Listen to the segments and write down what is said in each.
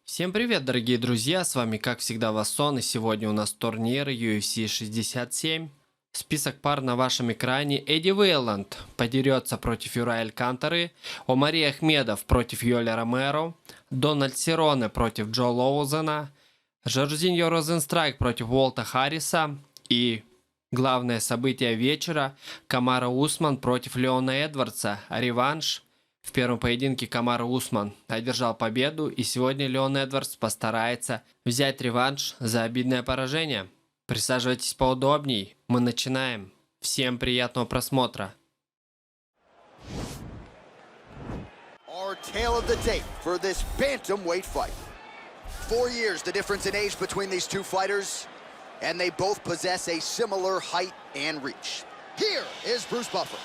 Всем привет, дорогие друзья, с вами как всегда WassoN, и сегодня у нас турнир UFC 67. Список пар на вашем экране. Эдди Вейланд подерется против Юрая Алькантары, Омари Ахмедов против Йоля Ромеро, Дональд Сероне против Джо Лоузена, Жоржиньо Розенстрайк против Уолта Харриса и главное событие вечера — Камара Усман против Леона Эдвардса, реванш. В первом поединке Камара Усман одержал победу, и сегодня Леон Эдвардс постарается взять реванш за обидное поражение. Присаживайтесь поудобней, мы начинаем. Всем приятного просмотра. Our tale of the tape for this bantamweight fight. 4 years the difference in age between these two fighters, and they both possess a similar height and reach. Here is Bruce Buffer.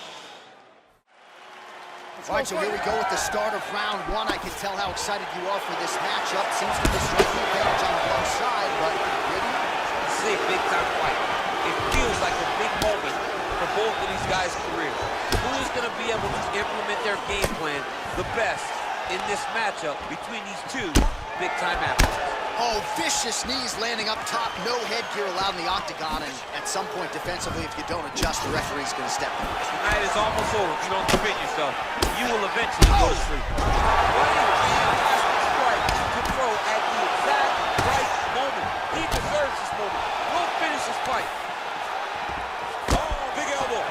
All right, so here we go with the start of round one. I can tell how excited you are for this matchup. Seems to be striking advantage on one side, but maybe This is a big-time fight. It feels like a big moment for both of these guys' careers. Who is going to be able to implement their game plan the best in this matchup between these two big-time athletes? oh, vicious knees landing up top. No headgear allowed in the octagon, and at some point defensively, if you don't adjust, the referee's going to step in. The night is almost over. If you don't defend yourself, you will eventually go to sleep. What a fantastic strike to throw at the exact right moment. He deserves this moment. We'll finish this fight. Oh, big elbow.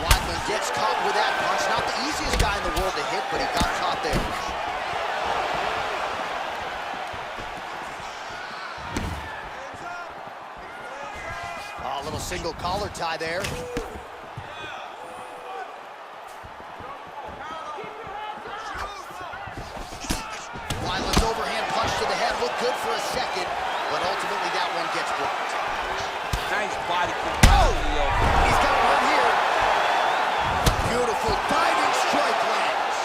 Weidman gets caught with that punch. Not the easiest guy in the world to hit, but he got caught there. A little single collar tie there. Weidman's overhand punch to the head looked good for a second, but ultimately that one gets blocked. Nice body control. He's got one here. Beautiful diving strike lands.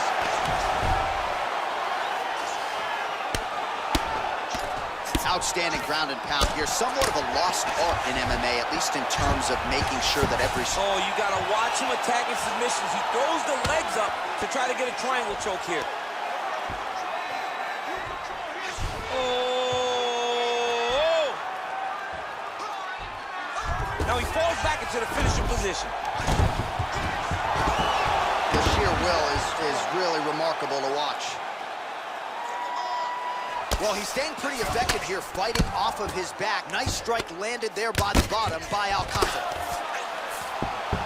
Outstanding ground and pound here. Somewhat of a lost art in MMA, at least in terms of making sure that every... Oh, you gotta watch him attacking submissions. He throws the legs up to try to get a triangle choke here. Oh! Now he falls back into the finishing position. The sheer will is really remarkable to watch. Well, he's staying pretty effective here, fighting off of his back. Nice strike landed there by the bottom by Alcantara.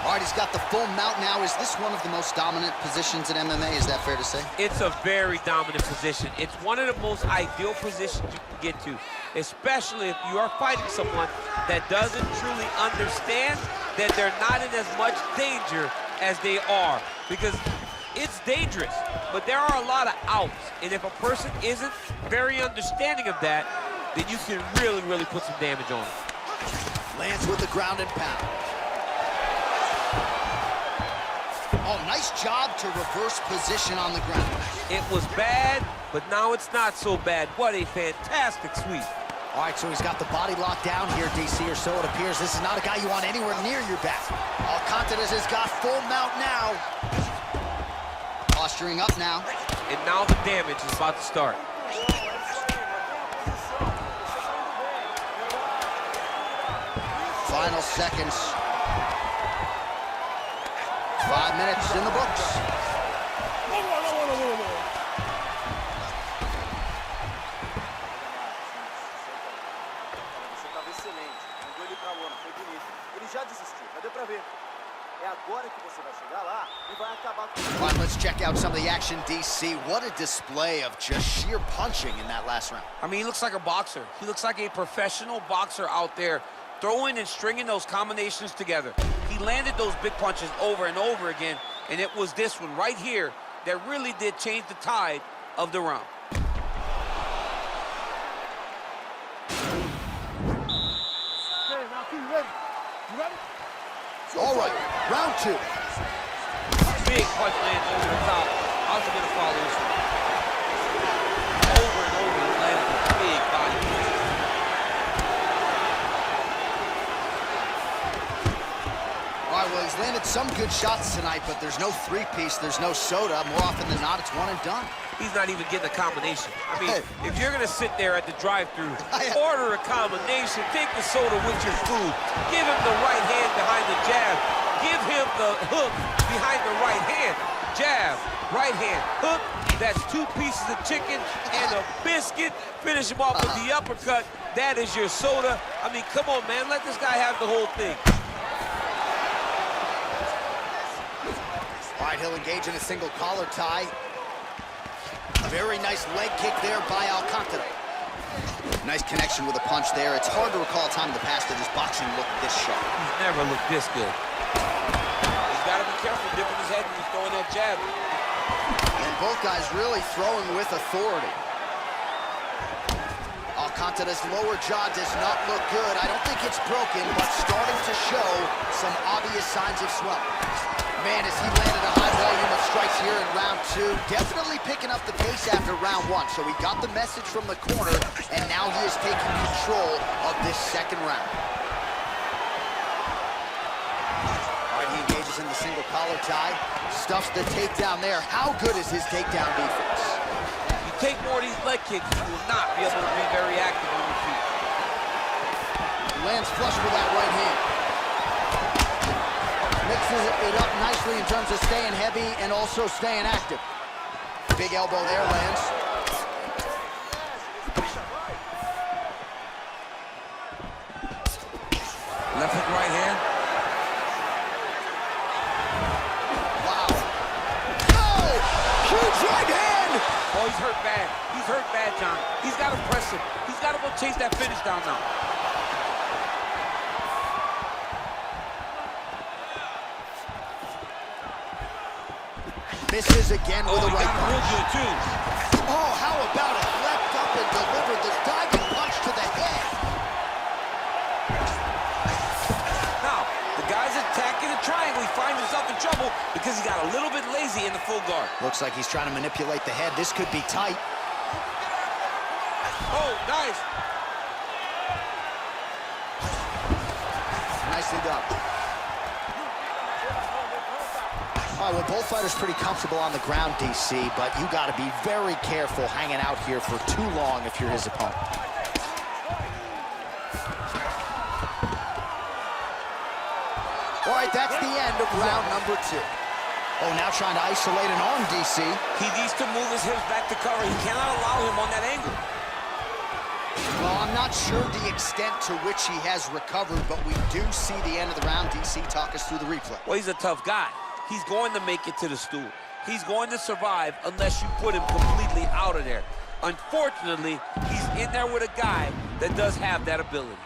All right, he's got the full mount now. Is this one of the most dominant positions in MMA? Is that fair to say? It's a very dominant position. It's one of the most ideal positions you can get to, especially if you are fighting someone that doesn't truly understand that they're not in as much danger as they are. Because it's dangerous, but there are a lot of outs. And if a person isn't very understanding of that, then you can really, really put some damage on it. Lands with the ground and pound. Oh, nice job to reverse position on the ground. It was bad, but now it's not so bad. What a fantastic sweep. All right, so he's got the body locked down here, DC, or so it appears. This is not a guy you want anywhere near your back. Alcantara has got full mount now. Posturing up now. And now the damage is about to start. Final seconds. 5 minutes in the books. All right, let's check out some of the action, DC. What a display of just sheer punching in that last round. I mean, he looks like a boxer. He looks like a professional boxer out there, throwing and stringing those combinations together. He landed those big punches over and over again, and it was this one right here that really did change the tide of the round. All right, round two. Big punch lands over the top. How's he gonna follow this one? Over and over, he landed a big body punch. All right, well, he's landed had some good shots tonight, but there's no three-piece, there's no soda. More often than not, it's one and done. He's not even getting a combination. I mean, if you're gonna sit there at the drive-thru, order a combination, take the soda with your food, give him the right hand behind the jab, give him the hook behind the right hand, jab, right hand, hook. That's 2 pieces of chicken and a biscuit. Finish him off with the uppercut. That is your soda. I mean, come on, man, let this guy have the whole thing. All right, he'll engage in a single collar tie. A very nice leg kick there by Alcantara. Nice connection with a punch there. It's hard to recall a time in the past that his boxing looked this sharp. He's never looked this good. He's got to be careful dipping his head when he's throwing that jab. And both guys really throwing with authority. Alcantara's lower jaw does not look good. I don't think it's broken, but starting to show some obvious signs of swelling. Man, as he landed a high volume of strikes here in round 2, definitely picking up the pace after round 1. So he got the message from the corner, and now he is taking control of this second round. All right, he engages in the single collar tie, stuffs the takedown there. How good is his takedown defense? You take more of these leg kicks, you will not be able to be very active on your feet. Lands flush with that right hand. Mixes it up nicely in terms of staying heavy and also staying active. Big elbow there, lands. Left hook, right hand. Wow. Oh! Huge right hand! Oh, he's hurt bad. He's hurt bad, John. He's got to press him. He's got to go chase that finish down now. Misses again with a right punch. Real good too. Oh, how about it? Leapt up and delivered the diving punch to the head. Now, the guy's attacking the triangle. He finds himself in trouble because he got a little bit lazy in the full guard. Looks like he's trying to manipulate the head. This could be tight. Oh, nice. Nicely done. All right, well, both fighters pretty comfortable on the ground, DC, but you got to be very careful hanging out here for too long if you're his opponent. All right, that's the end of round number 2. Oh, now trying to isolate an arm, DC. He needs to move his hips back to cover. He cannot allow him on that angle. Well, I'm not sure the extent to which he has recovered, but we do see the end of the round. DC, talk us through the replay. Well, he's a tough guy. He's going to make it to the stool. He's going to survive unless you put him completely out of there. Unfortunately, he's in there with a guy that does have that ability.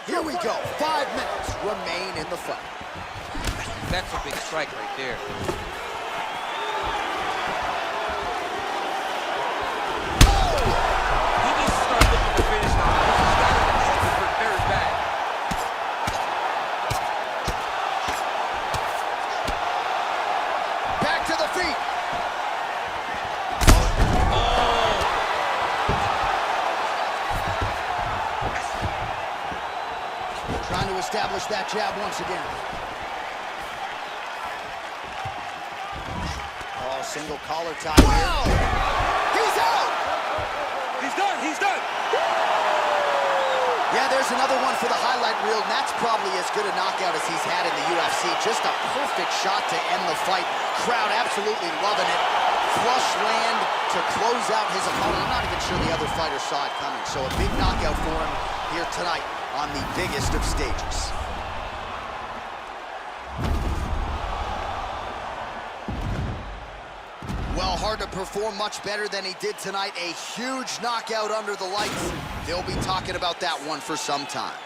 Here we go. 5 minutes remain in the fight. That's a big strike right there. Oh! He needs to start looking to finish now. He's got it for very bad. Back to the feet. Trying to establish that jab once again. Single collar tie here. Wow! He's out! He's done, he's done! Yeah, there's another one for the highlight reel, and that's probably as good a knockout as he's had in the UFC. Just a perfect shot to end the fight. Crowd absolutely loving it. Flush land to close out his opponent. I'm not even sure the other fighter saw it coming. So a big knockout for him here tonight on the biggest of stages. Well, hard to perform much better than he did tonight. A huge knockout under the lights. They'll be talking about that one for some time.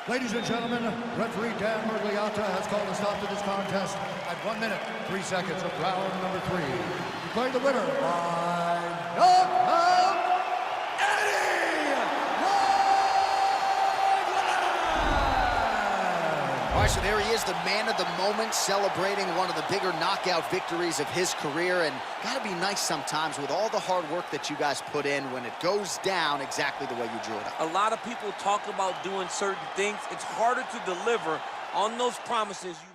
Ladies and gentlemen, referee Dan Mergliata has called a stop to this contest at 1 minute, 3 seconds of round number 3. Declaring the winner by knockout, right, so there he is, the man of the moment, celebrating one of the bigger knockout victories of his career. And gotta be nice sometimes with all the hard work that you guys put in when it goes down exactly the way you drew it up. A lot of people talk about doing certain things. It's harder to deliver on those promises you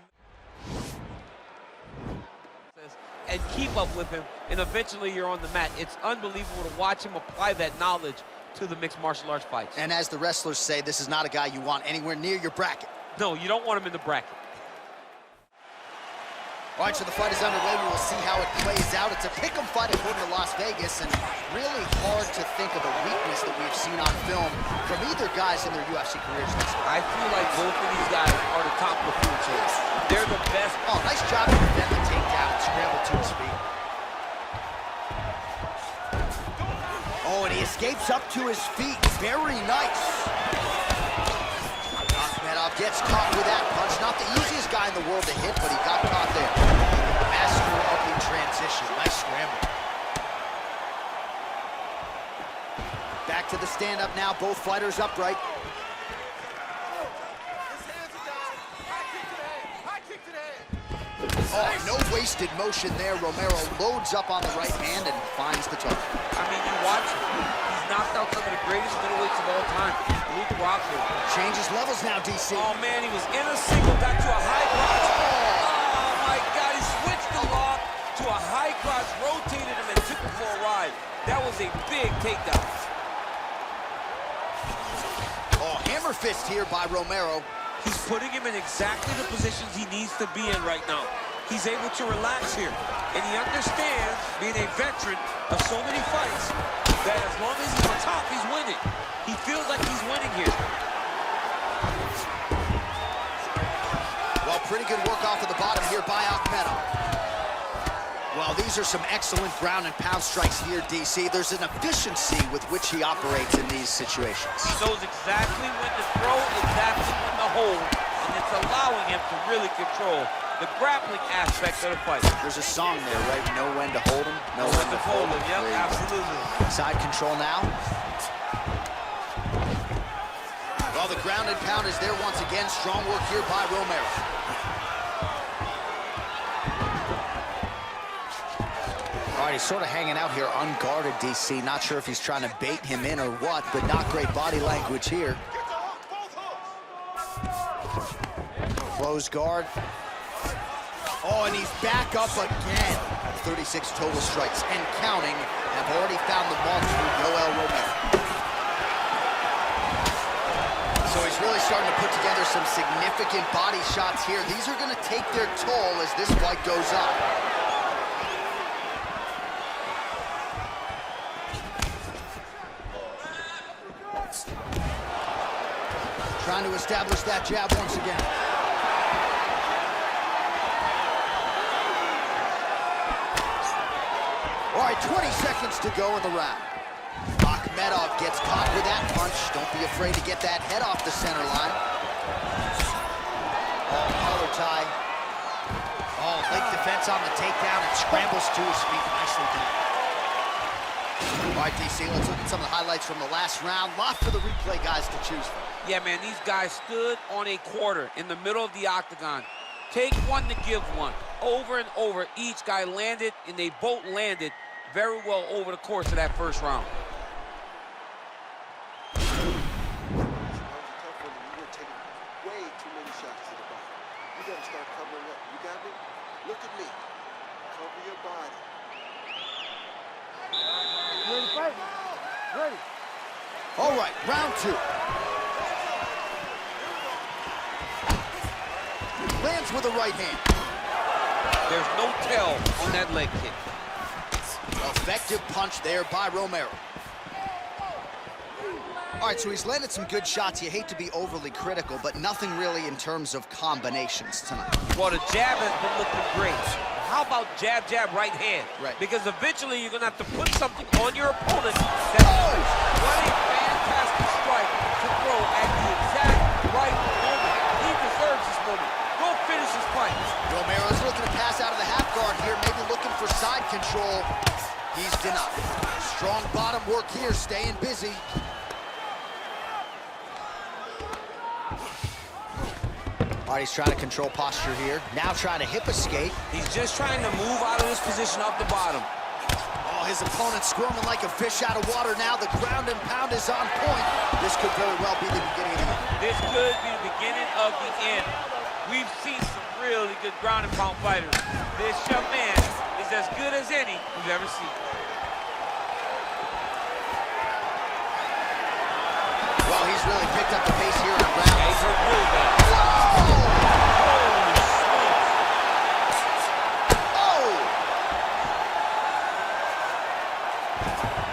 and keep up with him, and eventually you're on the mat. It's unbelievable to watch him apply that knowledge to the mixed martial arts fights. And as the wrestlers say, this is not a guy you want anywhere near your bracket. No, you don't want him in the bracket. All right, so the fight is underway. We will see how it plays out. It's a pick'em fight according to Las Vegas, and really hard to think of a weakness that we've seen on film from either guys in their UFC careers. I feel like both of these guys are the top of the food chain. They're the best. Oh, nice job to prevent the takedown and scramble to his feet. Oh, and he escapes up to his feet. Very nice. Akhmedov gets caught with that punch. Not the easiest guy in the world to hit, but he got caught there. Master of the transition. Nice scramble. Back to the stand-up now. Both fighters upright. Oh, no wasted motion there. Romero loads up on the right hand and finds the target. I mean, you watch him. He's knocked out some of the greatest middleweights of all time. Luke Rockford. Changes levels now, DC. Oh, man, he was in a single, got to a high cross. Oh, my God, he switched the lock to a high cross, rotated him, and took him for a ride. That was a big takedown. Oh, hammer fist here by Romero. He's putting him in exactly the positions he needs to be in right now. He's able to relax here, and he understands, being a veteran of so many fights, that as long as he's on top, he's winning. He feels like he's winning here. Well, pretty good work off of the bottom here by Akhmedov. Well, these are some excellent ground and pound strikes here, DC. There's an efficiency with which he operates in these situations. He knows exactly when to throw, exactly when to hold, and it's allowing him to really control the grappling aspect of the fight. There's a song there, right? Know when to hold him, know when to fold him. Yep, absolutely. Side control now. Well, the ground and pound is there once again. Strong work here by Romero. All right, he's sort of hanging out here unguarded, DC. Not sure if he's trying to bait him in or what, but not great body language here. Close guard. Oh, and he's back up again. 36 total strikes and counting have already found the mark for Yoel Romero. So he's really starting to put together some significant body shots here. These are going to take their toll as this fight goes on. Trying to establish that jab once again. All right, 20 seconds to go in the round. Akhmedov gets caught with that punch. Don't be afraid to get that head off the center line. Oh, collar tie. Oh, leg defense on the takedown and scrambles to his feet. Nicely done. All right, DC, let's look at some of the highlights from the last round. Lot for the replay guys to choose from. Yeah, man, these guys stood on a quarter in the middle of the octagon. Take one to give one. Over and over, each guy landed, and they both landed very well over the course of that first round. Way too many shots to the body. You gotta start covering up. You got me? Look at me. Cover your body. Ready to fight? Ready. All right, round two. Lands with a right hand. There's no tell on that leg kick. Effective punch there by Romero. All right, so he's landed some good shots. You hate to be overly critical, but nothing really in terms of combinations tonight. Well, the jab has been looking great. How about jab, jab, right hand? Right. Because eventually you're going to have to put something on your opponent that's what a fantastic strike to throw at the exact right moment. He deserves this moment. Go finish his fight. Romero's looking to pass out of the half guard here, maybe looking for side control. He's denied. Strong bottom work here, staying busy. All right, he's trying to control posture here. Now trying to hip escape. He's just trying to move out of this position off the bottom. Oh, his opponent squirming like a fish out of water now. The ground and pound is on point. This could very well be the beginning of the end. This could be the beginning of the end. We've seen some really good ground and pound fighters. This young man is as good as any we've ever seen. Well, he's really picked up the pace here on the ground. Yeah, he's hurt really bad.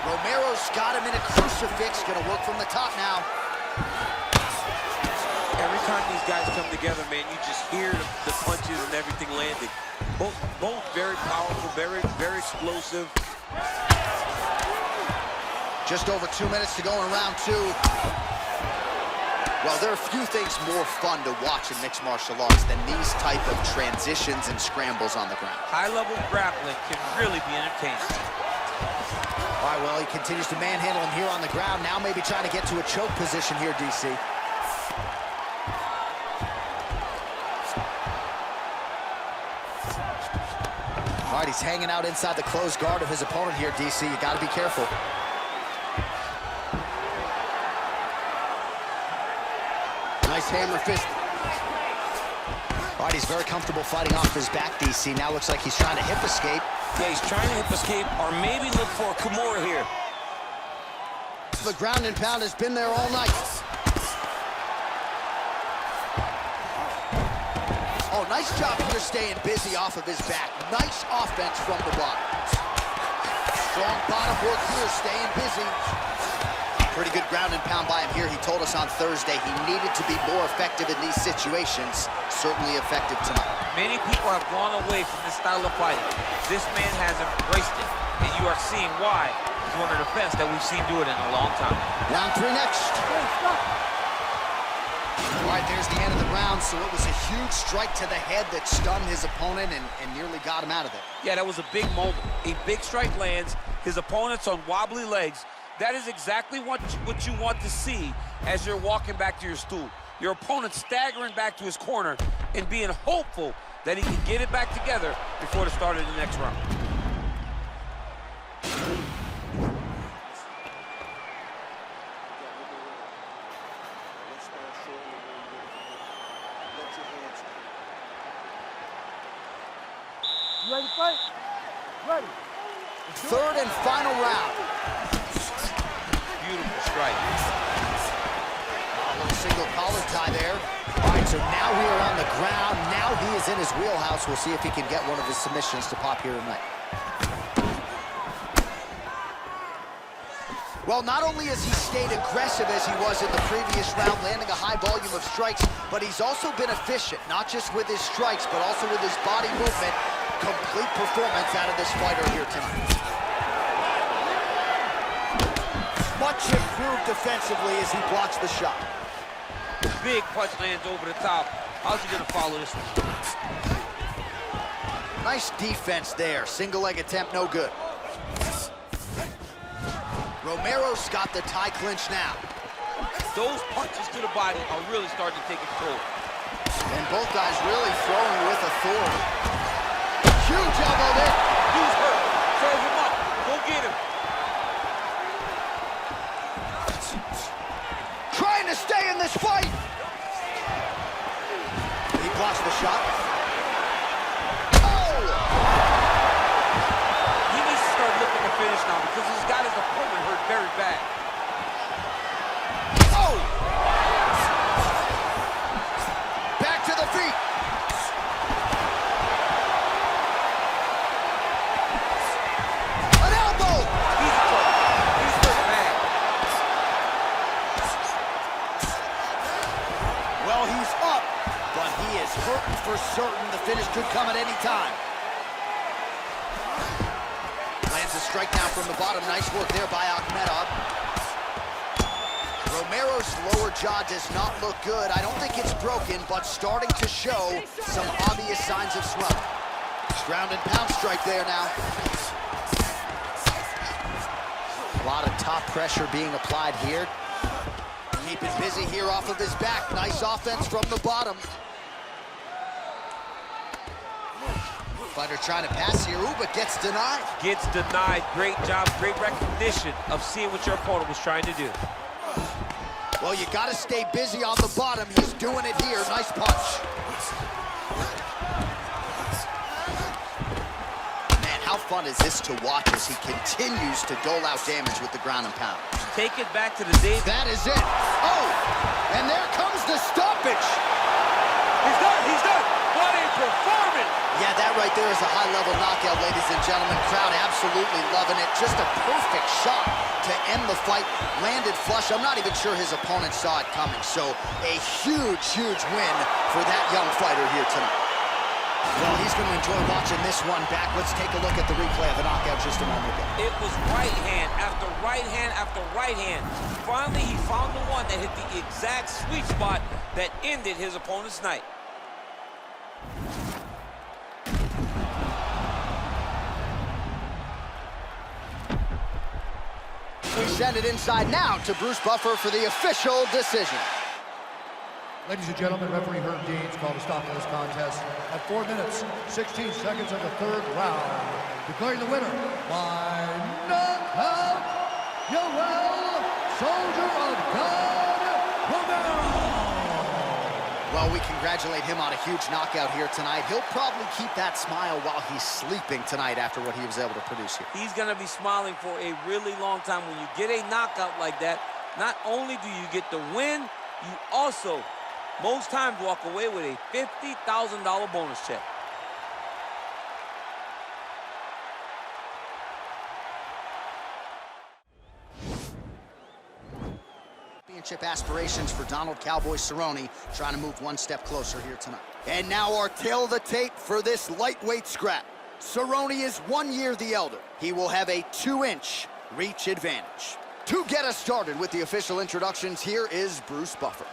Romero's got him in a crucifix. Gonna work from the top now. Every time these guys come together, man, you just hear the punches and everything landing. Both very powerful, very explosive. Just over 2 minutes to go in round two. Well, there are few things more fun to watch in mixed martial arts than these type of transitions and scrambles on the ground. High-level grappling can really be entertaining. All right, well, he continues to manhandle him here on the ground. Now maybe trying to get to a choke position here, DC. All right, he's hanging out inside the closed guard of his opponent here, DC. You got to be careful. Nice hammer fist. All right, he's very comfortable fighting off his back, DC. Now looks like he's trying to hip escape. Yeah, he's trying to hip escape or maybe look for a Kimura here. The ground and pound has been there all night. Oh, nice job here staying busy off of his back. Nice offense from the bottom. Strong bottom work here, staying busy. Pretty good ground and pound by him here. He told us on Thursday he needed to be more effective in these situations. Certainly effective tonight. Many people have gone away from this style of fighting. This man has embraced it, and you are seeing why he's one of the best that we've seen do it in a long time. Round three next. All right, there's the end of the round. So it was a huge strike to the head that stunned his opponent and nearly got him out of it. Yeah, that was a big moment. A big strike lands. His opponent's on wobbly legs. That is exactly what you want to see as you're walking back to your stool. Your opponent staggering back to his corner and being hopeful that he can get it back together before the start of the next round. You ready to fight? Ready. Third and final round. Beautiful strike. A little single collar tie there. All right, so now we are on the ground. Now he is in his wheelhouse. We'll see if he can get one of his submissions to pop here tonight. Well, not only has he stayed aggressive as he was in the previous round, landing a high volume of strikes, but he's also been efficient, not just with his strikes, but also with his body movement. Complete performance out of this fighter here tonight. Much improved defensively as he blocks the shot. Big punch lands over the top. How's he gonna follow this one? Nice defense there. Single leg attempt, no good. Romero's got the tie clinch now. Those punches to the body are really starting to take its toll. And both guys really throwing with authority. Huge elbow there. Dude's hurt. Serve him up. Go get him. Trying to stay in this fight. He blocks the shot. Oh! He needs to start looking to finish now because he's got his opponent hurt very bad. Oh! Back to the feet. An elbow! He's hurt. He's hurt bad. Well, he's up, but he is hurting for certain. The finish could come at any time. Lands a strike down from the bottom. Nice work there by Akhmedov. Romero's lower jaw does not look good. I don't think it's broken, but starting to show some obvious signs of swelling. Ground and pound strike there now. A lot of top pressure being applied here. Keeping busy here off of his back. Nice offense from the bottom. Fighter trying to pass here, ooh, but gets denied. Gets denied. Great job, great recognition of seeing what your opponent was trying to do. Well, you got to stay busy on the bottom. He's doing it here. Nice punch. Man, how fun is this to watch as he continues to dole out damage with the ground and pound. Take it back to the days. That is it. Oh, and there comes the stoppage. He's done. He's done. What a performance. Yeah, that right there is a high-level knockout, ladies and gentlemen. Crowd absolutely loving it. Just a perfect shot to end the fight. Landed flush. I'm not even sure his opponent saw it coming. So a huge, huge win for that young fighter here tonight. Well, he's going to enjoy watching this one back. Let's take a look at the replay of the knockout just a moment ago. It was right hand after right hand after right hand. Finally, he found the one that hit the exact sweet spot that ended his opponent's night. We send it inside now to Bruce Buffer for the official decision. Ladies and gentlemen, referee Herb Deans called a stop to this contest at 4 minutes, 16 seconds of the third round. Declaring the winner by knockout, Yoel Soldier of God Romero. Well, we congratulate him on a huge knockout here tonight. He'll probably keep that smile while he's sleeping tonight after what he was able to produce here. He's going to be smiling for a really long time. When you get a knockout like that, not only do you get the win, you also, most times, walk away with a $50,000 bonus check. Championship aspirations for Donald Cowboy Cerrone, trying to move one step closer here tonight. And now our tail of the tape for this lightweight scrap. Cerrone is 1 year the elder. He will have a 2-inch reach advantage. To get us started with the official introductions, here is Bruce Buffer.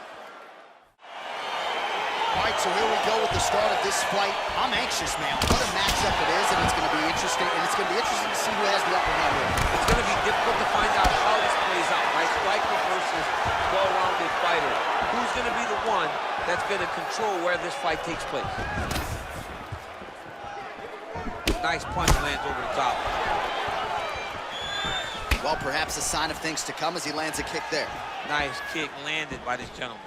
All right, so here we go with the start of this fight. I'm anxious, man. What a matchup it is, and it's going to be interesting. And it's going to be interesting to see who has the upper hand here. It's going to be difficult to find out how this plays out, right? Striker versus well-rounded fighter. Who's going to be the one that's going to control where this fight takes place? Nice punch lands over the top. Well, perhaps a sign of things to come as he lands a kick there. Nice kick landed by this gentleman.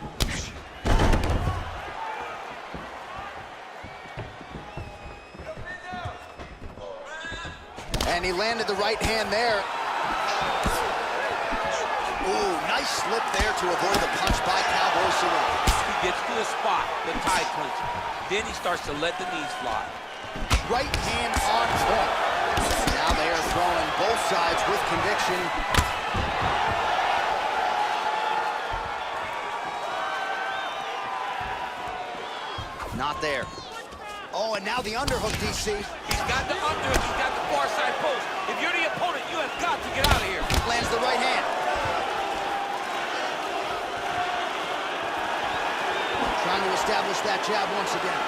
And he landed the right hand there. Ooh, nice slip there to avoid the punch by Cowboy Cerrone. He gets to a spot, the tie clinch. Then he starts to let the knees fly. Right hand on point. Now they are throwing both sides with conviction. Not there. Oh, and now the underhook, DC. He's got the underhook, he's got the far side post. If you're the opponent, you have got to get out of here. Lands the right hand. Trying to establish that jab once again.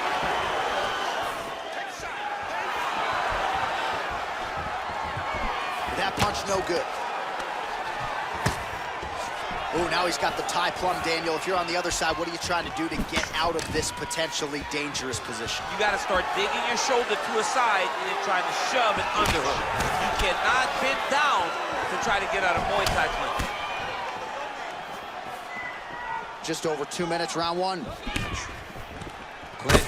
That punch no good. Oh, now he's got the tie plum, Daniel. If you're on the other side, what are you trying to do to get out of this potentially dangerous position? You got to start digging your shoulder to a side and then trying to shove an underhook. You cannot bend down to try to get out of Muay Thai clinch. Just over 2 minutes, round one. Clinch.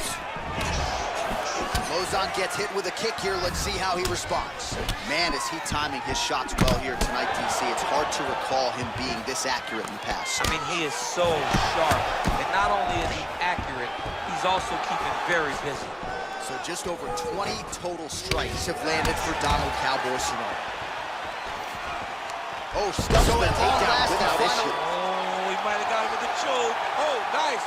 WassoN gets hit with a kick here. Let's see how he responds. Man, is he timing his shots well here tonight, DC. It's hard to recall him being this accurate in the past. I mean, he is so sharp. And not only is he accurate, he's also keeping very busy. So just over 20 total strikes have landed for Donald Cowboy Cerrone. Oh, stuck so the takedown without issue. Oh, he might have got him with a choke. Oh, nice.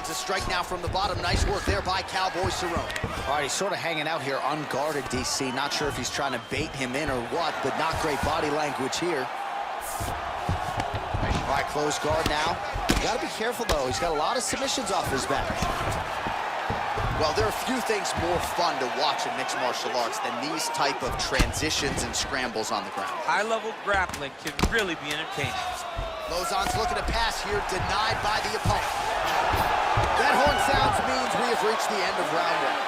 Strike now from the bottom. Nice work there by Cowboy Cerrone. All right, he's sort of hanging out here unguarded, DC. Not sure if he's trying to bait him in or what, but not great body language here. All right, closed guard now. You got to be careful, though. He's got a lot of submissions off his back. Well, there are few things more fun to watch in mixed martial arts than these type of transitions and scrambles on the ground. High-level grappling can really be entertaining. Lozon's looking to pass here, denied by the opponent. That horn sounds means we have reached the end of round one.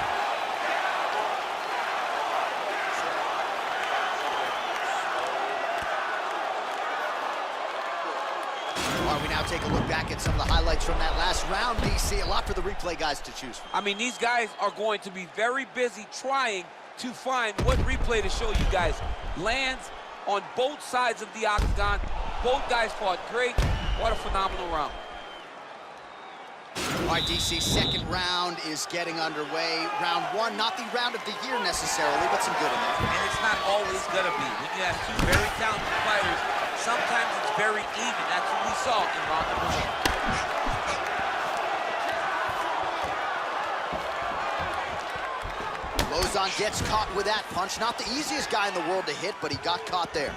All right, we now take a look back at some of the highlights from that last round, DC. A lot for the replay guys to choose from. I mean, these guys are going to be very busy trying to find what replay to show you guys. Lands on both sides of the octagon. Both guys fought great. What a phenomenal round. All right, DC, second round is getting underway. Round one, not the round of the year necessarily, but some good in there. And it's not always going to be. When you have two very talented fighters, sometimes it's very even. That's what we saw in round number one. Lozon gets caught with that punch. Not the easiest guy in the world to hit, but he got caught there.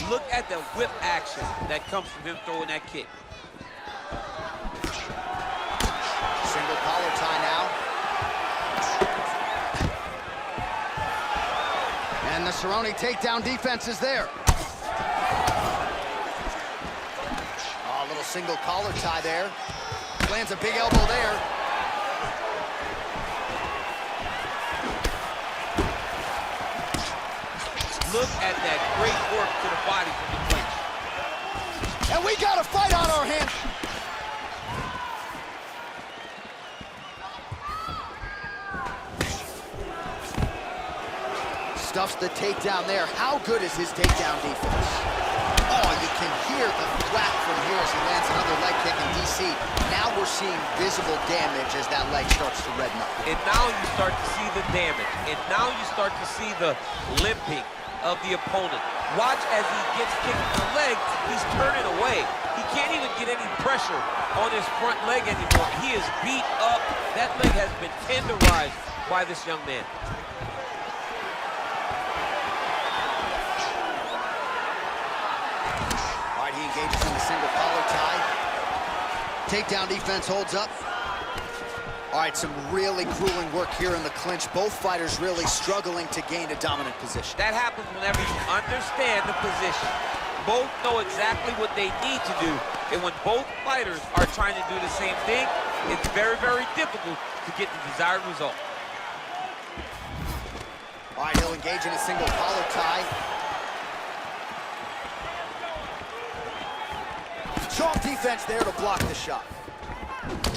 Look at the whip action that comes from him throwing that kick. Single collar tie now. And the Cerrone takedown defense is there. Oh, a little single collar tie there. Lands a big elbow there. Look at that great work to the body from the clinch. And we got a fight on our hands. Stuffs the takedown there. How good is his takedown defense? Oh, you can hear the thwack from here as he lands another leg kick in DC. Now we're seeing visible damage as that leg starts to redden up. And now you start to see the damage. And now you start to see the limping of the opponent. Watch as he gets kicked in the leg, he's turning away. He can't even get any pressure on his front leg anymore. He is beat up. That leg has been tenderized by this young man. All right, he engages in the single collar tie. Takedown defense holds up. All right, some really grueling work here in the clinch. Both fighters really struggling to gain a dominant position. That happens whenever you understand the position. Both know exactly what they need to do. And when both fighters are trying to do the same thing, it's very, very difficult to get the desired result. All right, he'll engage in a single collar tie. Strong defense there to block the shot.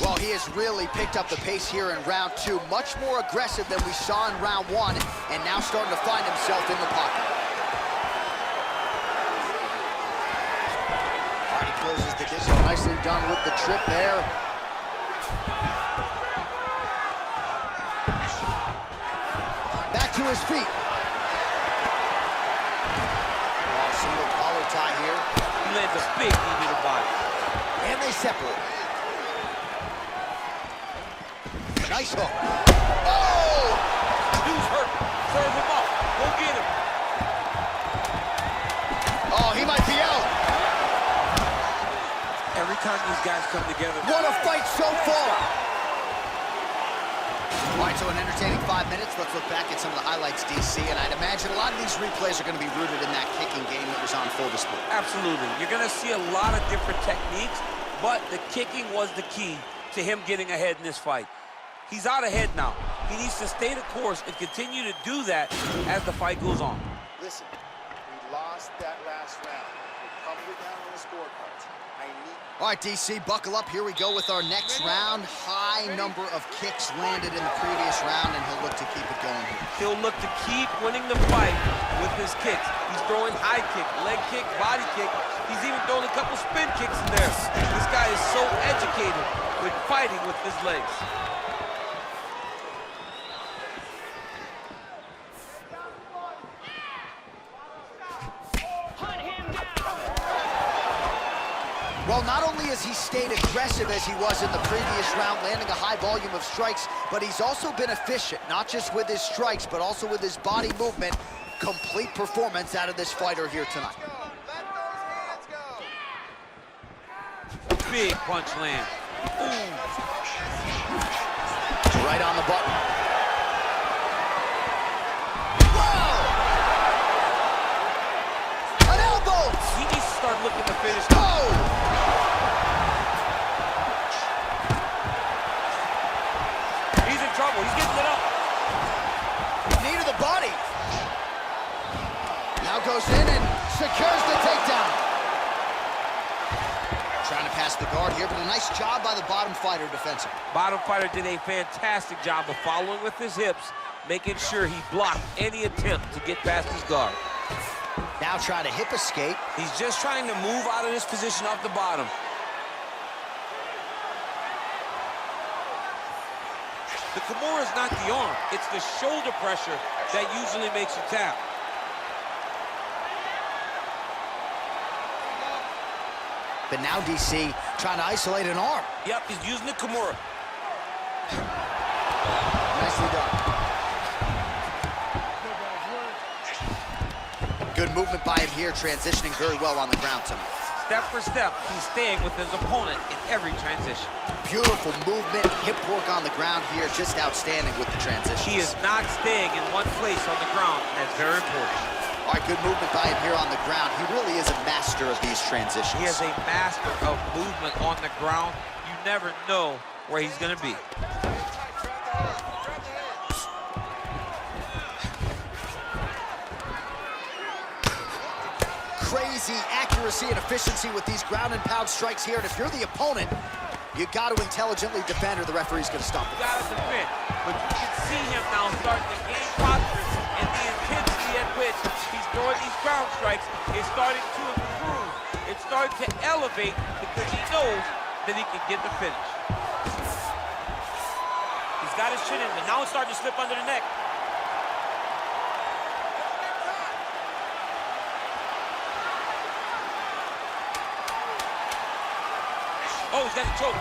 Well, he has really picked up the pace here in round two. Much more aggressive than we saw in round one, and now starting to find himself in the pocket. All right, he closes the distance. Nicely done with the trip there. Back to his feet. Oh, single collar tie here. He lands a big knee to the body. And they separate. Nice hook. Oh! Dude's hurt. Serve him up. Go get him. Oh, he might be out. Every time these guys come together. What a fight so far. All right, so an entertaining 5 minutes. Let's look back at some of the highlights, DC. And I'd imagine a lot of these replays are going to be rooted in that kicking game that was on full display. Absolutely. You're going to see a lot of different techniques, but the kicking was the key to him getting ahead in this fight. He's out ahead now. He needs to stay the course and continue to do that as the fight goes on. Listen, we lost that last round. We're probably down on the scorecards. All right, DC, buckle up. Here we go with our next round. High number of kicks landed in the previous round, and he'll look to keep it going here. He'll look to keep winning the fight with his kicks. He's throwing high kick, leg kick, body kick. He's even throwing a couple spin kicks in there. This guy is so educated with fighting with his legs. Well, not only has he stayed aggressive as he was in the previous round, landing a high volume of strikes, but he's also been efficient, not just with his strikes, but also with his body movement. Complete performance out of this fighter here tonight. Big punch land. Ooh. Right on the button. Whoa! An elbow! He needs to start looking to finish. Oh! He's in trouble. He's getting lit up. Knee to the body. Now goes in and secures the takedown. Trying to pass the guard here, but a nice job by the bottom fighter defensively. Bottom fighter did a fantastic job of following with his hips, making sure he blocked any attempt to get past his guard. Now trying to hip escape. He's just trying to move out of this position off the bottom. The Kimura is not the arm. It's the shoulder pressure that usually makes you tap. But now DC trying to isolate an arm. Yep, he's using the Kimura. Nicely done. Good movement by him here, transitioning very well on the ground tonight. Step for step, he's staying with his opponent in every transition. Beautiful movement, hip work on the ground here, just outstanding with the transition. He is not staying in one place on the ground. That's very important. All right, good movement by him here on the ground. He really is a master of these transitions. He is a master of movement on the ground. You never know where he's going to be. Crazy accuracy and efficiency with these ground and pound strikes here. And if you're the opponent, you got to intelligently defend or the referee's going to stop it. You got to defend. But you can see him now starting to gain confidence, and the intensity at which he's throwing these ground strikes is starting to improve. It's starting to elevate because he knows that he can get the finish. He's got his chin in, but now it's starting to slip under the neck. Oh, he's got the choke.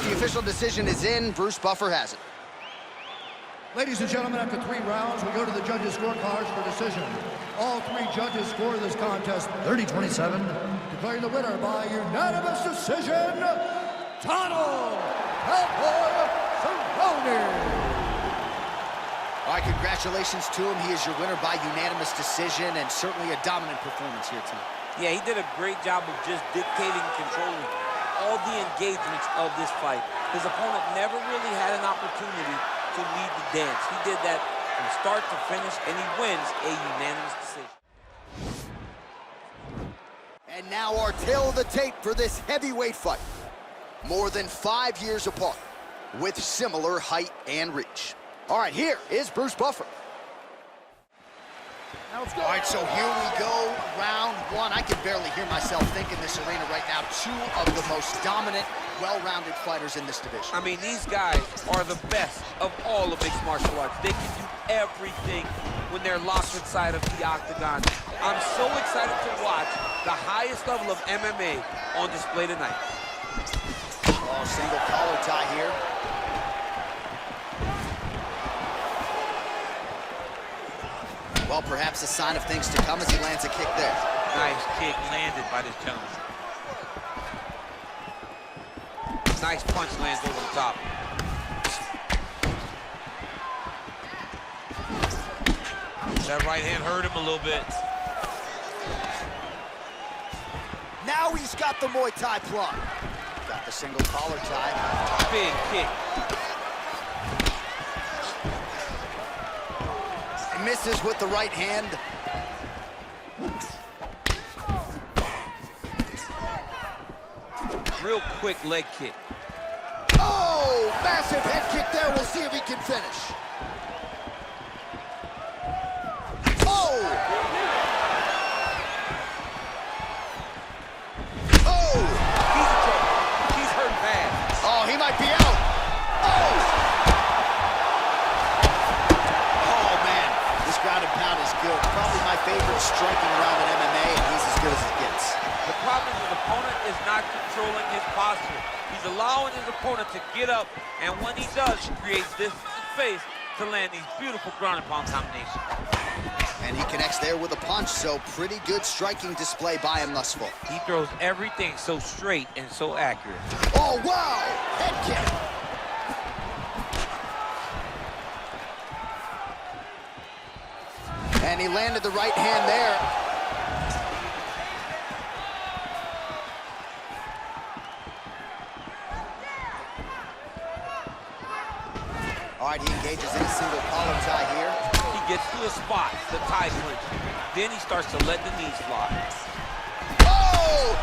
The official decision is in. Bruce Buffer has it. Ladies and gentlemen, after 3 rounds, we go to the judges' scorecards for decision. All 3 judges score this contest 30-27, declaring the winner by unanimous decision, Donald Cowboy Cerrone. All right, congratulations to him. He is your winner by unanimous decision and certainly a dominant performance here tonight. Yeah, he did a great job of just dictating and controlling all the engagements of this fight. His opponent never really had an opportunity to lead the dance. He did that from start to finish, and he wins a unanimous decision. And now our tale of the tape for this heavyweight fight. More than 5 years apart, with similar height and reach. All right, here is Bruce Buffer. All right, so here we go, round 1. I can barely hear myself think in this arena right now. 2 of the most dominant, well-rounded fighters in this division. I mean, these guys are the best of all of mixed martial arts. They can do everything when they're locked inside of the octagon. I'm so excited to watch the highest level of MMA on display tonight. Oh, single collar tie here. Well, perhaps a sign of things to come as he lands a kick there. Nice kick landed by this gentleman. Nice punch lands over the top. That right hand hurt him a little bit. Now he's got the Muay Thai plug. Got the single collar tie. Big kick. Misses with the right hand. Real quick leg kick. Oh, massive head kick there. We'll see if he can finish. Oh! his posture. He's allowing his opponent to get up, and when he does, he creates this space to land these beautiful ground and pound combinations. And he connects there with a punch, so pretty good striking display by him thus far. He throws everything so straight and so accurate. Oh, wow! Head kick. And he landed the right hand there. All right, he engages in a single collar tie here. He gets to a spot, the tie clinch. Then he starts to let the knees fly. Oh!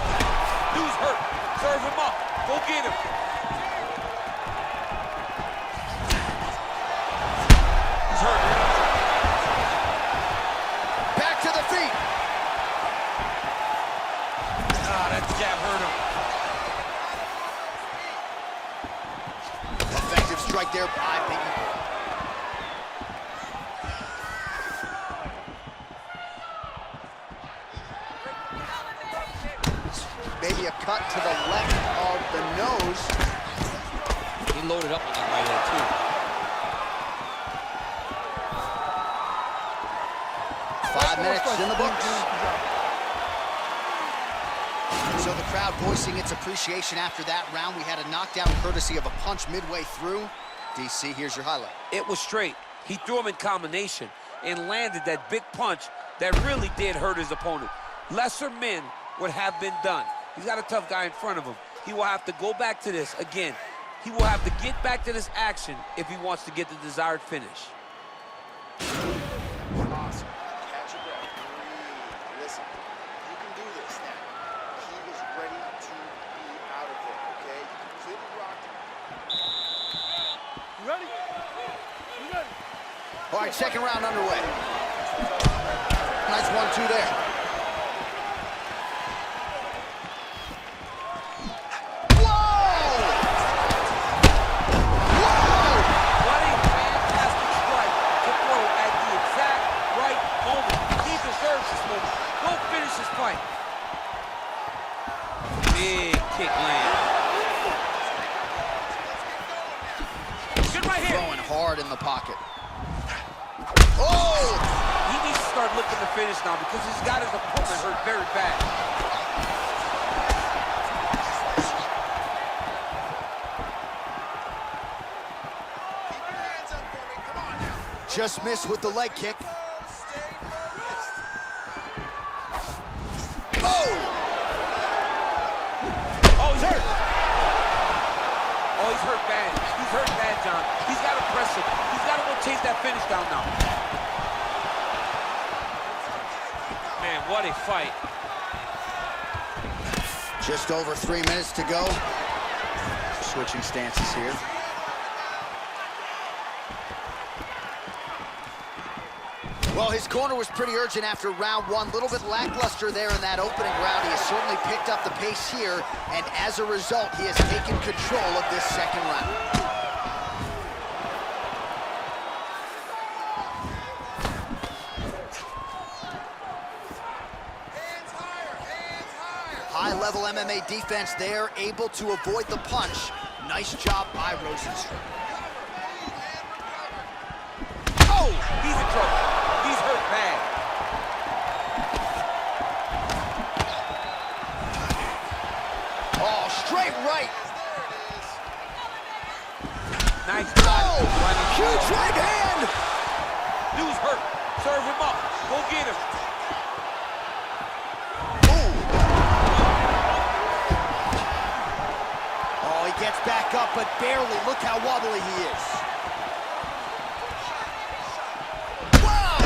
Dude's hurt. Serve him up. Go get him. He's hurt. Back to the feet. Ah, that jab hurt him. Effective strike there by Biggie. Maybe a cut to the left of the nose. He loaded up on that right hand, too. 5 minutes in the books. So the crowd voicing its appreciation after that round. We had a knockdown courtesy of a punch midway through. DC, here's your highlight. It was straight. He threw him in combination and landed that big punch that really did hurt his opponent. Lesser men would have been done. He's got a tough guy in front of him. He will have to go back to this. Again, he will have to get back to this action if he wants to get the desired finish. Awesome. Catch your breath. Breathe. Listen, you can do this now. He was ready to be out of there, okay? You completely rocked him. You ready? You ready? All right, second round underway. Nice 1-2 there. Big kick land. Good right here. Throwing hard in the pocket. Oh! He needs to start looking to finish now because he's got his opponent hurt very bad. Keep your hands up for me. Come on now. Just missed with the leg kick. Oh! Oh, he's hurt. Oh, he's hurt bad. He's hurt bad, John. He's got to press it. He's got to go chase that finish down now. Man, what a fight. Just over 3 minutes to go. Switching stances here. Well, his corner was pretty urgent after round one. A little bit lackluster there in that opening round. He has certainly picked up the pace here, and as a result, he has taken control of this second round. Hands higher, hands higher. High-level MMA defense there, able to avoid the punch. Nice job by Rosenstruck. Oh, he's in trouble. He's hurt bad. Oh, straight right. Nice Oh, body. huge right hand. Dude's hurt. Serve him up. Go get him. Ooh. Oh, he gets back up, but barely. Look how wobbly he is. Wow!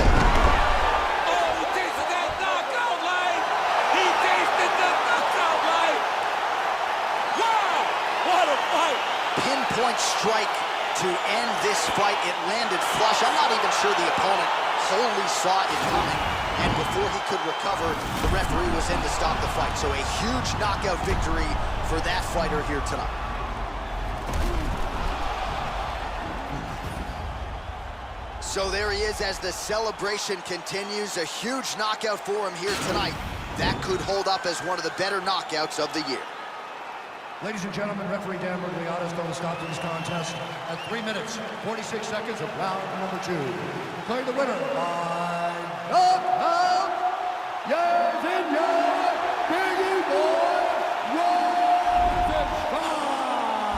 Oh, he tasted that knockout life. He tasted the knockout life. Wow, what a fight. Pinpoint strike to end this fight. It landed flush. I'm not even sure the opponent wholly saw it coming. And before he could recover, the referee was in to stop the fight. So a huge knockout victory for that fighter here tonight. So there he is as the celebration continues. A huge knockout for him here tonight. That could hold up as one of the better knockouts of the year. Ladies and gentlemen, referee Dan Mergliata is going to stop to this contest at 3 minutes, 46 seconds of round number 2. Declaring the winner by knockout, yes and yes, Biggie Boy,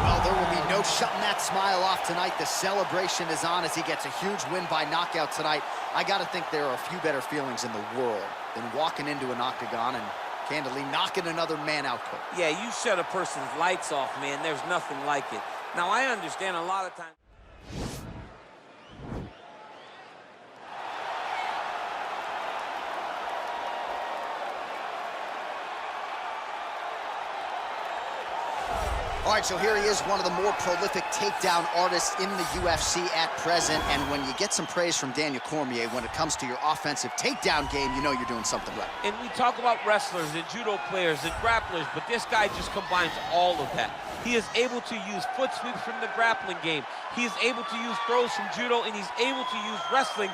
Well, there will be no shutting that smile off tonight. The celebration is on as he gets a huge win by knockout tonight. I got to think there are a few better feelings in the world than walking into an octagon and candidly knocking another man out cold. Yeah, you shut a person's lights off, man. There's nothing like it. Now, I understand a lot of times. All right, so here he is, one of the more prolific takedown artists in the UFC at present. And when you get some praise from Daniel Cormier when it comes to your offensive takedown game, you know you're doing something right. And we talk about wrestlers and judo players and grapplers, but this guy just combines all of that. He is able to use foot sweeps from the grappling game. He is able to use throws from judo, and he's able to use wrestling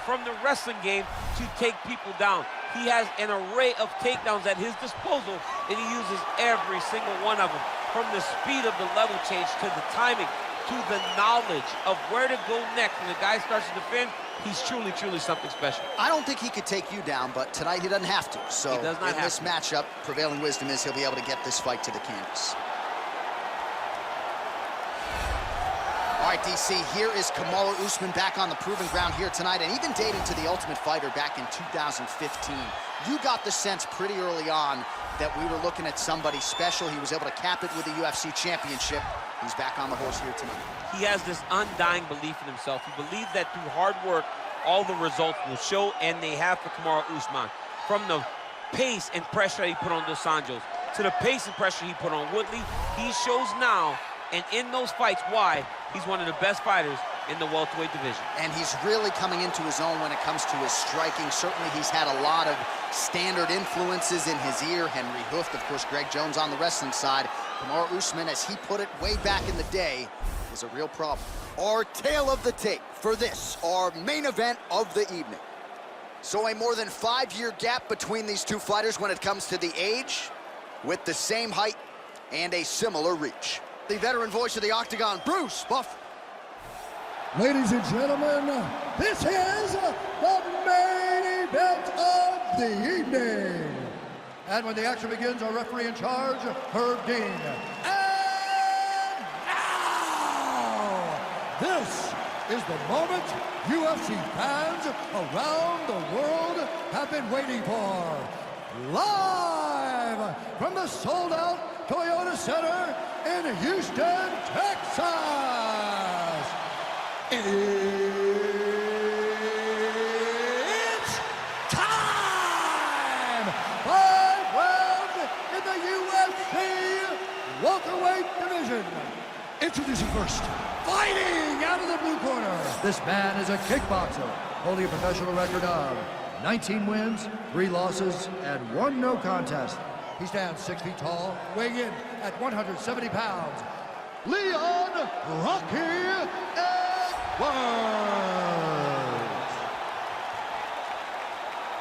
from the wrestling game to take people down. He has an array of takedowns at his disposal, and he uses every single one of them. From the speed of the level change to the timing to the knowledge of where to go next when the guy starts to defend, he's truly, truly something special. I don't think he could take you down, but tonight he doesn't have to. So he does not in have this to. matchup, prevailing wisdom is he'll be able to get this fight to the canvas. All right, DC, here is Kamaru Usman back on the proving ground here tonight, and even dating to the Ultimate Fighter back in 2015. You got the sense pretty early on that we were looking at somebody special. He was able to cap it with the UFC championship. He's back on the horse here tonight. He has this undying belief in himself. He believes that through hard work, all the results will show, and they have for Kamaru Usman. From the pace and pressure he put on Dos Anjos to the pace and pressure he put on Woodley, he shows now, and in those fights, why he's one of the best fighters in the welterweight division. And he's really coming into his own when it comes to his striking. Certainly he's had a lot of standard influences in his ear. Henry Hooft, of course, Greg Jones on the wrestling side. Kamaru Usman, as he put it way back in the day, is a real problem. Our tale of the tape for this, our main event of the evening. So a more than 5-year gap between these two fighters when it comes to the age, with the same height and a similar reach. The veteran voice of the Octagon, Bruce Buff. Ladies and gentlemen, this is the main event of the evening. And when the action begins, our referee in charge, Herb Dean. And now, this is the moment UFC fans around the world have been waiting for. Live from the sold-out Toyota Center in Houston, Texas. It's time! 5 rounds in the UFC welterweight division. Introducing first, fighting out of the blue corner. This man is a kickboxer, holding a professional record of 19 wins, 3 losses, and 1 no contest. He stands 6 feet tall, weighing in at 170 pounds. Leon Rocky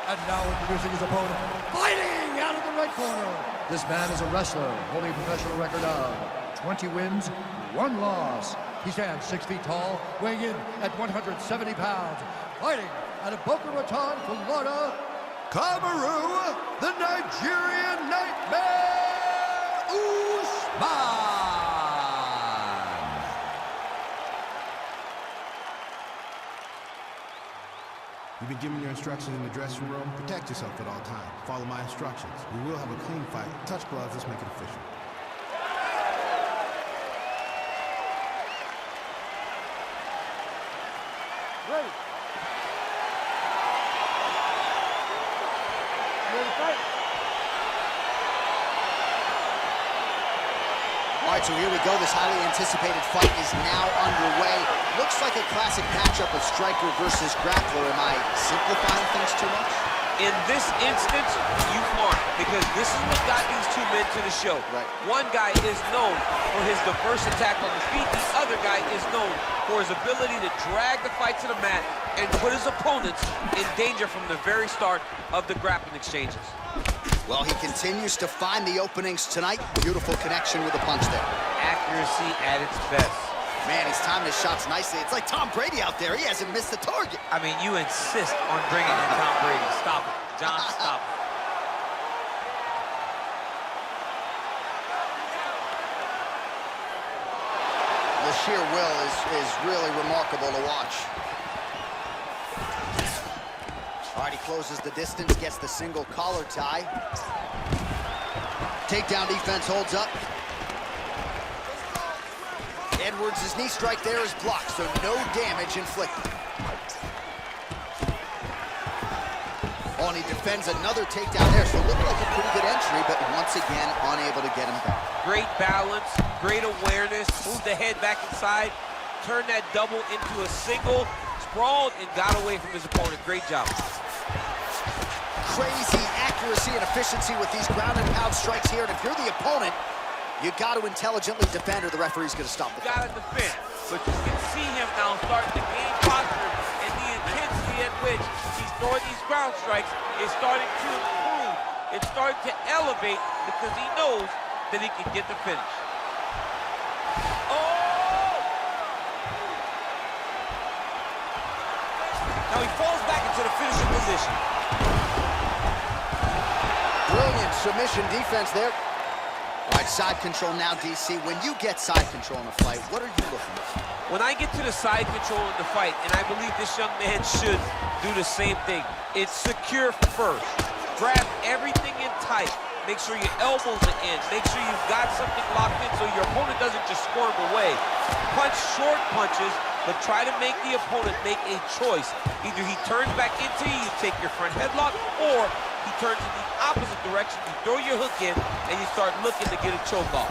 And now introducing his opponent, fighting out of the right corner. This man is a wrestler, holding a professional record of 20 wins, 1 loss. He stands 6 feet tall, weighing in at 170 pounds. Fighting out of Boca Raton, Florida, Kamaru, the Nigerian Nightmare, Usman. You've been given your instructions in the dressing room. Protect yourself at all times. Follow my instructions. We will have a clean fight. Touch gloves, let's make it official. Ready. Ready to fight. All right, so here we go. This highly anticipated fight is now underway. Looks like a classic matchup of striker versus grappler. Am I simplifying things too much? In this instance, you aren't, because this is what got these two men to the show. Right. One guy is known for his diverse attack on the feet. The other guy is known for his ability to drag the fight to the mat and put his opponents in danger from the very start of the grappling exchanges. Well, he continues to find the openings tonight. Beautiful connection with the punch there. Accuracy at its best. Man, he's timing his shots nicely. It's like Tom Brady out there. He hasn't missed the target. I mean, you insist on bringing in Tom Brady. Stop it. John, stop it. The sheer will is really remarkable to watch. All right, he closes the distance, gets the single collar tie. Takedown defense holds up. Edwards' knee strike there is blocked, so no damage inflicted. Oh, and he defends another takedown there, so it looked like a pretty good entry, but once again, unable to get him back. Great balance, great awareness, moved the head back inside, turned that double into a single, sprawled, and got away from his opponent. Great job. Crazy accuracy and efficiency with these ground and pound strikes here, and if you're the opponent, you got to intelligently defend or the referee's going to stop the fight. Got to defend, but you can see him now starting to gain posture, and the intensity at which he's throwing these ground strikes is starting to improve. It's starting to elevate because he knows that he can get the finish. Oh! Now he falls back into the finishing position. Brilliant submission defense there. All right, side control now, DC. When you get side control in a fight, what are you looking for? When I get to the side control in the fight, and I believe this young man should do the same thing, it's secure first. Grab everything in tight. Make sure your elbows are in. Make sure you've got something locked in so your opponent doesn't just squirm away. Punch short punches, but try to make the opponent make a choice. Either he turns back into you, you take your front headlock, or he turns in the opposite direction, you throw your hook in, and you start looking to get a choke off.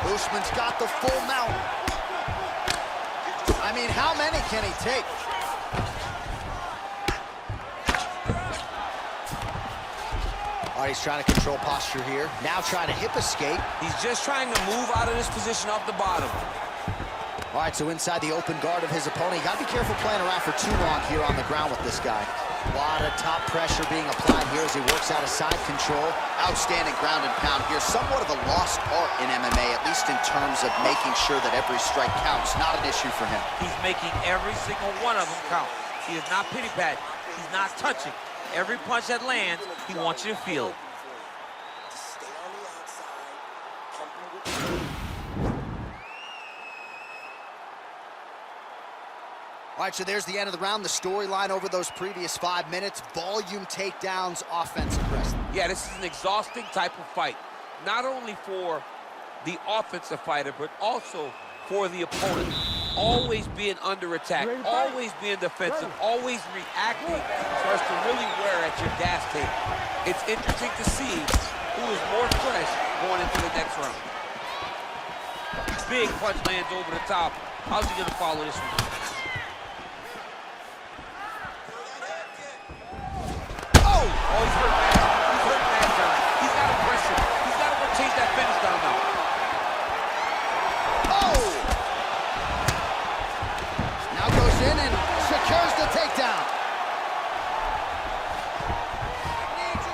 Usman's got the full mount. I mean, how many can he take? All right, he's trying to control posture here. Now trying to hip escape. He's just trying to move out of this position off the bottom. All right, so inside the open guard of his opponent. You got to be careful playing around for too long here on the ground with this guy. A lot of top pressure being applied here as he works out of side control. Outstanding ground and pound here. Somewhat of a lost art in MMA, at least in terms of making sure that every strike counts. Not an issue for him. He's making every single one of them count. He is not pity-patting. He's not touching. Every punch that lands, he wants you to feel it. All right, so there's the end of the round. The storyline over those previous 5 minutes. Volume takedowns, offensive wrestling. Yeah, this is an exhausting type of fight. Not only for the offensive fighter, but also for the opponent. Always being under attack, always being defensive, always reacting starts to really wear at your gas tank. It's interesting to see who is more fresh going into the next round. Big punch lands over the top. How's he gonna follow this one? Oh, he's hurt bad. He's hurt bad, John. He's got to press him. He's got to go chase that finish down now. In and secures the takedown.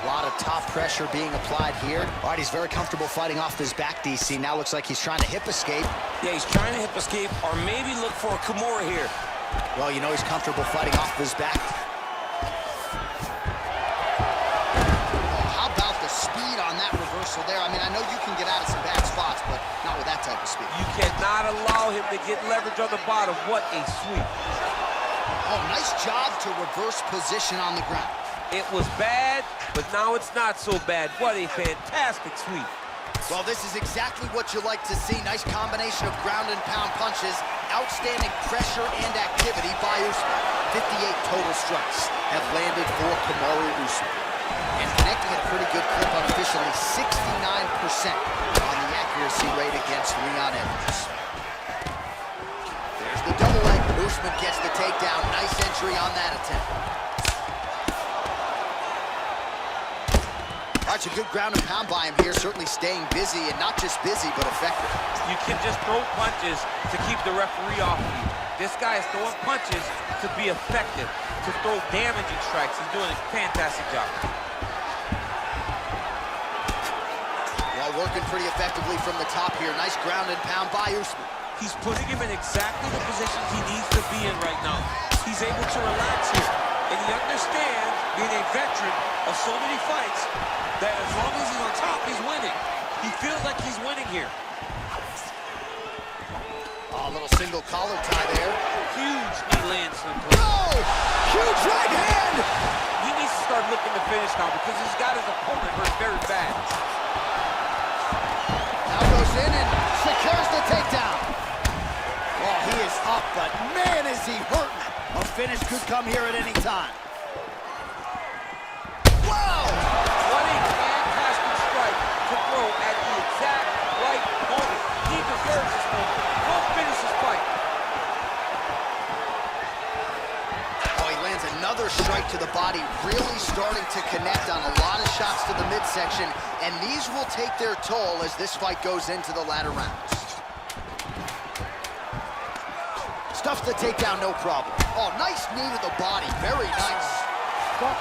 A lot of top pressure being applied here. All right, he's very comfortable fighting off his back, DC. Now looks like he's trying to hip escape. Yeah, he's trying to hip escape or maybe look for a Kimura here. Well, you know he's comfortable fighting off his back. Oh, how about the speed on that reversal there? I mean, I know you can get out of some bad spots, but not with that type of speed. You cannot allow him to get leverage on the bottom. What a sweep. Oh, nice job to reverse position on the ground. It was bad, but now it's not so bad. What a fantastic sweep. Well, this is exactly what you like to see. Nice combination of ground and pound punches. Outstanding pressure and activity by Usman. 58 total strikes have landed for Kamaru Usman. And connecting at a pretty good clip unofficially, 69% on the accuracy rate against Leon Edwards. There's the double leg. Usman gets the takedown. Nice entry on that attempt. All right, a good ground and pound by him here. Certainly staying busy, and not just busy, but effective. You can just throw punches to keep the referee off of you. This guy is throwing punches to be effective, to throw damaging strikes. He's doing a fantastic job. working pretty effectively from the top here. Nice ground and pound by Usman. He's putting him in exactly the positions he needs to be in right now. He's able to relax here. And he understands, being a veteran of so many fights, that as long as he's on top, he's winning. He feels like he's winning here. Oh, a little single collar tie there. Huge knee lands. Oh! Huge right hand! He needs to start looking to finish now because he's got his opponent hurt very bad. Now goes in and secures the takedown. Oh, he is up, but man, is he hurting. A finish could come here at any time. Whoa! What a fantastic strike to throw at the exact right moment. He deserves this moment. Go finish this fight. Oh, he lands another strike to the body, really starting to connect on a lot of shots to the midsection, and these will take their toll as this fight goes into the latter rounds. Stuffs the takedown, no problem. Oh, nice knee to the body, very nice. Stop.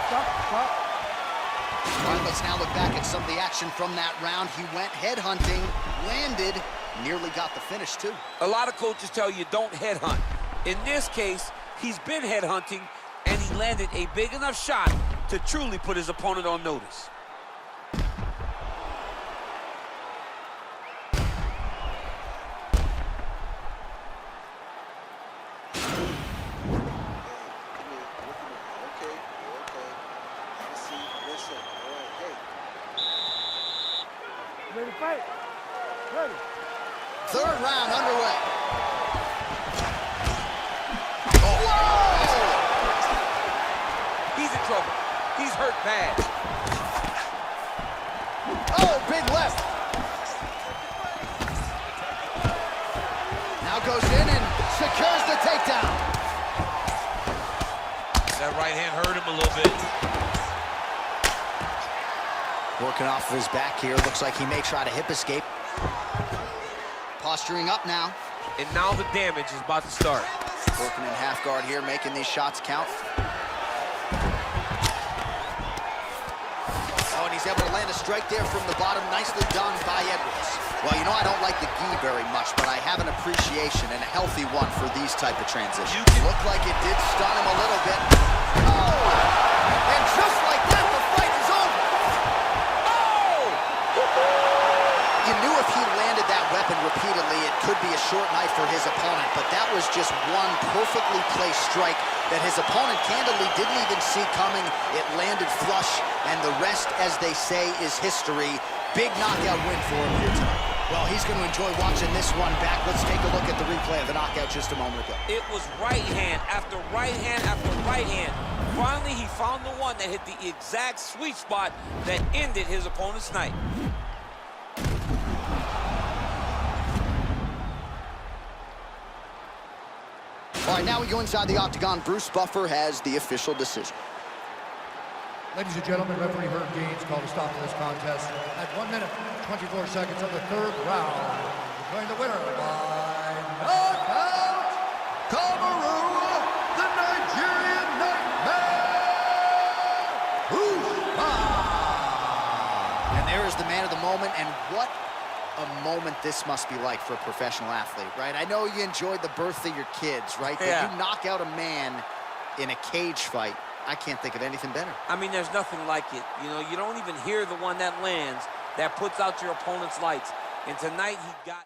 All right, let's now look back at some of the action from that round. He went headhunting, landed, nearly got the finish too. A lot of coaches tell you don't headhunt. In this case, he's been headhunting, and he landed a big enough shot to truly put his opponent on notice. Ready to fight? Ready. Third round underway. Whoa! He's in trouble. He's hurt bad. Oh, big left. Now goes in and secures the takedown. That right hand hurt him a little bit. Working off of his back here. Looks like he may try to hip escape. Posturing up now. And now the damage is about to start. Working in half guard here, making these shots count. Oh, and he's able to land a strike there from the bottom. Nicely done by Edwards. Well, you know I don't like the gi very much, but I have an appreciation and a healthy one for these type of transitions. Looked like it did stun him a little bit. Oh! And just like that, the fight is over. You knew if he landed that weapon repeatedly, it could be a short knife for his opponent, but that was just one perfectly placed strike that his opponent candidly didn't even see coming. It landed flush, and the rest, as they say, is history. Big knockout win for him here tonight. Well, he's going to enjoy watching this one back. Let's take a look at the replay of the knockout just a moment ago. It was right hand after right hand after right hand. Finally, he found the one that hit the exact sweet spot that ended his opponent's night. All right, now we go inside the octagon. Bruce Buffer has the official decision. Ladies and gentlemen, referee Herb Gaines called a stop to this contest at 1 minute, 24 seconds of the third round. Declaring the winner by knockout, Cameroon, the Nigerian Nightmare, Usman. And there is the man of the moment, and what a moment this must be like for a professional athlete, right? I know you enjoyed the birth of your kids, right? But Yeah. you knock out a man in a cage fight. I can't think of anything better. I mean, there's nothing like it. You know, you don't even hear the one that lands that puts out your opponent's lights. And tonight he got...